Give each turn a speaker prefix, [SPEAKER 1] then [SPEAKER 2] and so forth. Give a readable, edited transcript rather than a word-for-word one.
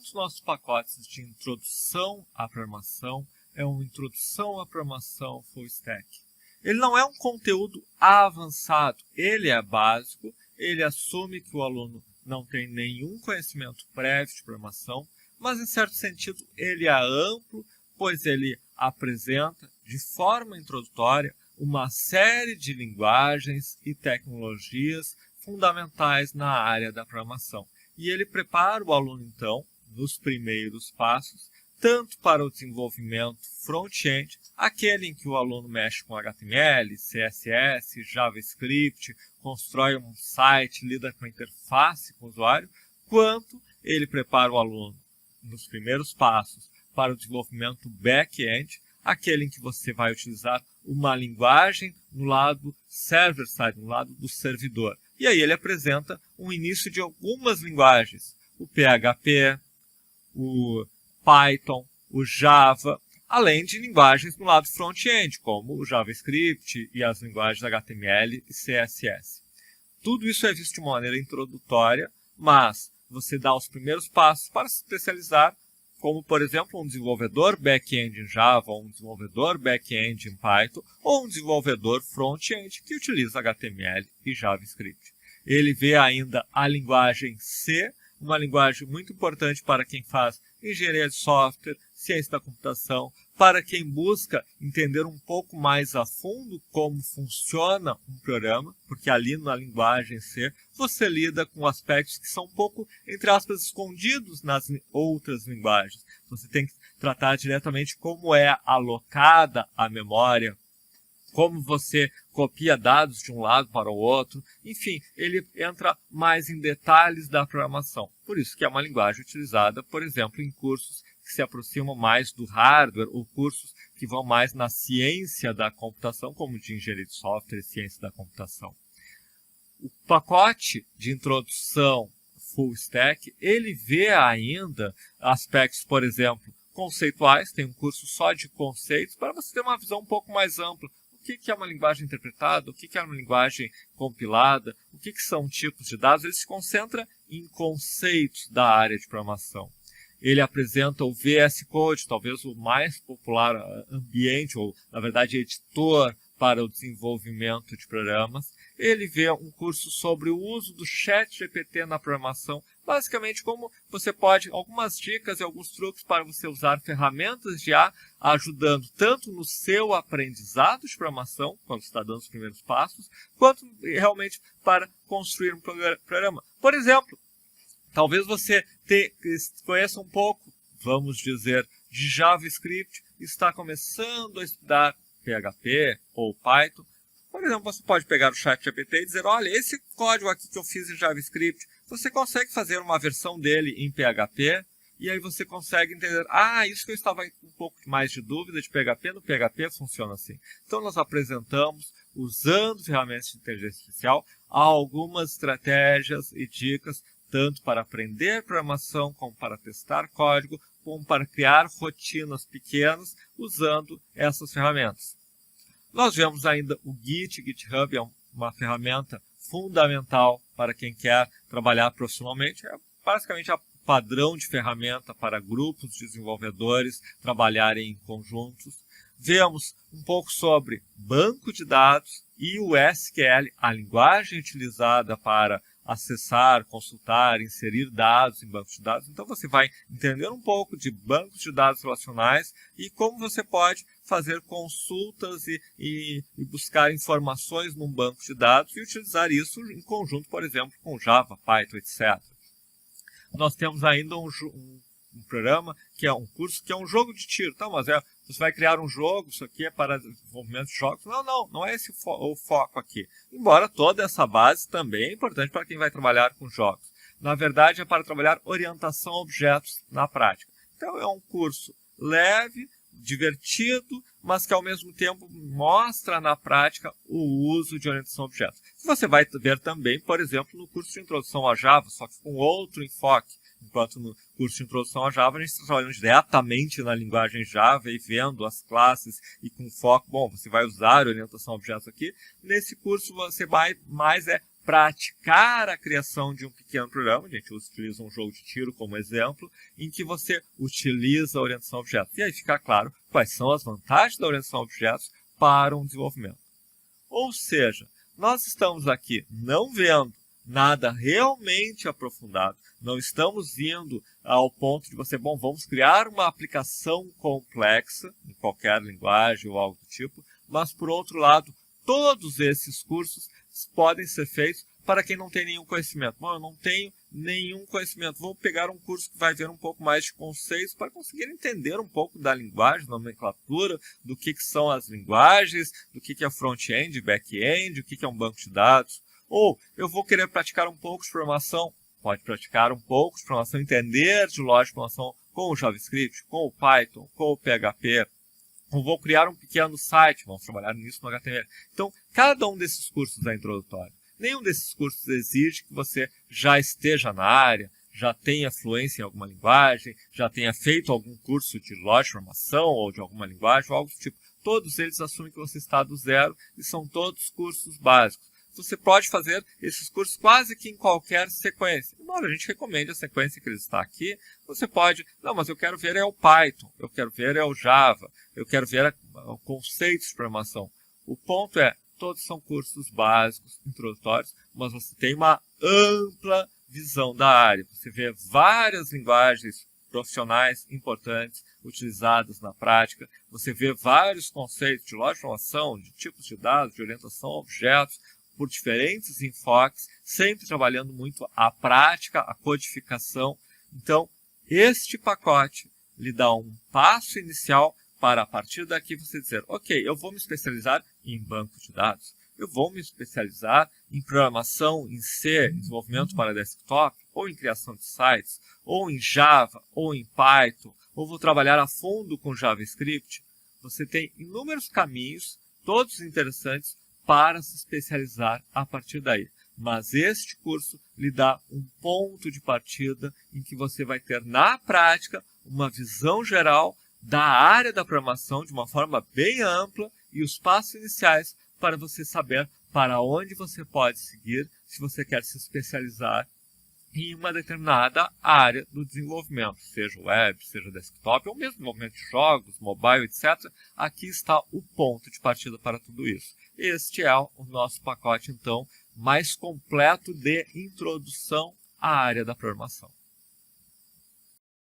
[SPEAKER 1] dos nossos pacotes de introdução à programação é uma introdução à programação full stack. Ele não é um conteúdo avançado, ele é básico, ele assume que o aluno não tem nenhum conhecimento prévio de programação, mas em certo sentido ele é amplo, pois ele apresenta de forma introdutória uma série de linguagens e tecnologias fundamentais na área da programação. E ele prepara o aluno, então, nos primeiros passos, tanto para o desenvolvimento front-end, aquele em que o aluno mexe com HTML, CSS, JavaScript, constrói um site, lida com a interface com o usuário, quanto ele prepara o aluno nos primeiros passos para o desenvolvimento back-end, aquele em que você vai utilizar uma linguagem no lado server-side, no lado do servidor. E aí ele apresenta um início de algumas linguagens, o PHP, o Python, o Java, além de linguagens no lado front-end, como o JavaScript e as linguagens HTML e CSS. Tudo isso é visto de maneira introdutória, mas você dá os primeiros passos para se especializar, como, por exemplo, um desenvolvedor back-end em Java, ou um desenvolvedor back-end em Python, ou um desenvolvedor front-end que utiliza HTML e JavaScript. Ele vê ainda a linguagem C, uma linguagem muito importante para quem faz engenharia de software, ciência da computação, para quem busca entender um pouco mais a fundo como funciona um programa, porque ali na linguagem C você lida com aspectos que são um pouco, entre aspas, escondidos nas outras linguagens. Você tem que tratar diretamente como é alocada a memória, como você copia dados de um lado para o outro. Enfim, ele entra mais em detalhes da programação. Por isso que é uma linguagem utilizada, por exemplo, em cursos que se aproximam mais do hardware, ou cursos que vão mais na ciência da computação, como de engenharia de software e ciência da computação. O pacote de introdução full stack, ele vê ainda aspectos, por exemplo, conceituais, tem um curso só de conceitos, para você ter uma visão um pouco mais ampla. O que é uma linguagem interpretada, o que é uma linguagem compilada, o que são tipos de dados. Ele se concentra em conceitos da área de programação. Ele apresenta o VS Code, talvez o mais popular ambiente, ou na verdade editor para o desenvolvimento de programas. Ele vê um curso sobre o uso do ChatGPT na programação, basicamente como você pode, algumas dicas e alguns truques para você usar ferramentas de IA, ajudando tanto no seu aprendizado de programação, quando está dando os primeiros passos, quanto realmente para construir um programa. Por exemplo, talvez você conheça um pouco, vamos dizer, de JavaScript, e está começando a estudar PHP ou Python. Por exemplo, você pode pegar o ChatGPT e dizer, olha, esse código aqui que eu fiz em JavaScript, você consegue fazer uma versão dele em PHP, e aí você consegue entender, isso que eu estava com um pouco mais de dúvida de PHP, no PHP funciona assim. Então nós apresentamos, usando ferramentas de inteligência artificial, algumas estratégias e dicas, tanto para aprender programação, como para testar código, como para criar rotinas pequenas, usando essas ferramentas. Nós vemos ainda o GitHub, é uma ferramenta fundamental para quem quer trabalhar profissionalmente. É basicamente a padrão de ferramenta para grupos de desenvolvedores trabalharem em conjuntos. Vemos um pouco sobre banco de dados e o SQL, a linguagem utilizada para acessar, consultar, inserir dados em bancos de dados. Então você vai entender um pouco de bancos de dados relacionais e como você pode fazer consultas e buscar informações num banco de dados e utilizar isso em conjunto, por exemplo, com Java, Python, etc. Nós temos ainda um programa que é um curso que é um jogo de tiro. Então, mas você vai criar um jogo, isso aqui é para desenvolvimento de jogos. Não é esse o foco aqui. Embora toda essa base também é importante para quem vai trabalhar com jogos. Na verdade, é para trabalhar orientação a objetos na prática. Então, é um curso leve, divertido, mas que ao mesmo tempo mostra na prática o uso de orientação a objetos. Você vai ver também, por exemplo, no curso de introdução a Java, só que com outro enfoque. Enquanto no curso de introdução a Java, a gente está trabalhando diretamente na linguagem Java e vendo as classes e com foco, bom, você vai usar orientação a objetos aqui. Nesse curso você vai mais praticar a criação de um pequeno programa. A gente utiliza um jogo de tiro como exemplo, em que você utiliza a orientação a objetos. E aí fica claro quais são as vantagens da orientação a objetos para um desenvolvimento. Ou seja, nós estamos aqui não vendo nada realmente aprofundado, não estamos indo ao ponto de você, bom, vamos criar uma aplicação complexa, em qualquer linguagem ou algo do tipo, mas, por outro lado, todos esses cursos podem ser feitos para quem não tem nenhum conhecimento. Bom, eu não tenho nenhum conhecimento, vou pegar um curso que vai ver um pouco mais de conceitos para conseguir entender um pouco da linguagem, da nomenclatura, do que são as linguagens, do que é front-end, back-end, o que é um banco de dados. Ou eu vou querer praticar um pouco de programação, pode praticar um pouco de programação, entender de lógica de programação com o JavaScript, com o Python, com o PHP. Ou vou criar um pequeno site, vamos trabalhar nisso no HTML. Então, cada um desses cursos é introdutório. Nenhum desses cursos exige que você já esteja na área, já tenha fluência em alguma linguagem, já tenha feito algum curso de lógica de programação ou de alguma linguagem, ou algo do tipo. Todos eles assumem que você está do zero e são todos cursos básicos. Você pode fazer esses cursos quase que em qualquer sequência. Embora a gente recomende a sequência que ele está aqui, você pode, não, mas eu quero ver é o Python, eu quero ver é o Java, eu quero ver conceitos de programação. O ponto é, todos são cursos básicos, introdutórios, mas você tem uma ampla visão da área. Você vê várias linguagens profissionais importantes utilizadas na prática, você vê vários conceitos de lógica de programação, de tipos de dados, de orientação a objetos, por diferentes enfoques, sempre trabalhando muito a prática, a codificação. Então, este pacote lhe dá um passo inicial para, a partir daqui, você dizer, ok, eu vou me especializar em banco de dados, eu vou me especializar em programação em C, em desenvolvimento para desktop, ou em criação de sites, ou em Java, ou em Python, ou vou trabalhar a fundo com JavaScript. Você tem inúmeros caminhos, todos interessantes, para se especializar a partir daí. Mas este curso lhe dá um ponto de partida em que você vai ter, na prática, uma visão geral da área da programação de uma forma bem ampla e os passos iniciais para você saber para onde você pode seguir se você quer se especializar em uma determinada área do desenvolvimento, seja web, seja desktop, ou mesmo desenvolvimento de jogos, mobile, etc. Aqui está o ponto de partida para tudo isso. Este é o nosso pacote, então, mais completo de introdução à área da programação.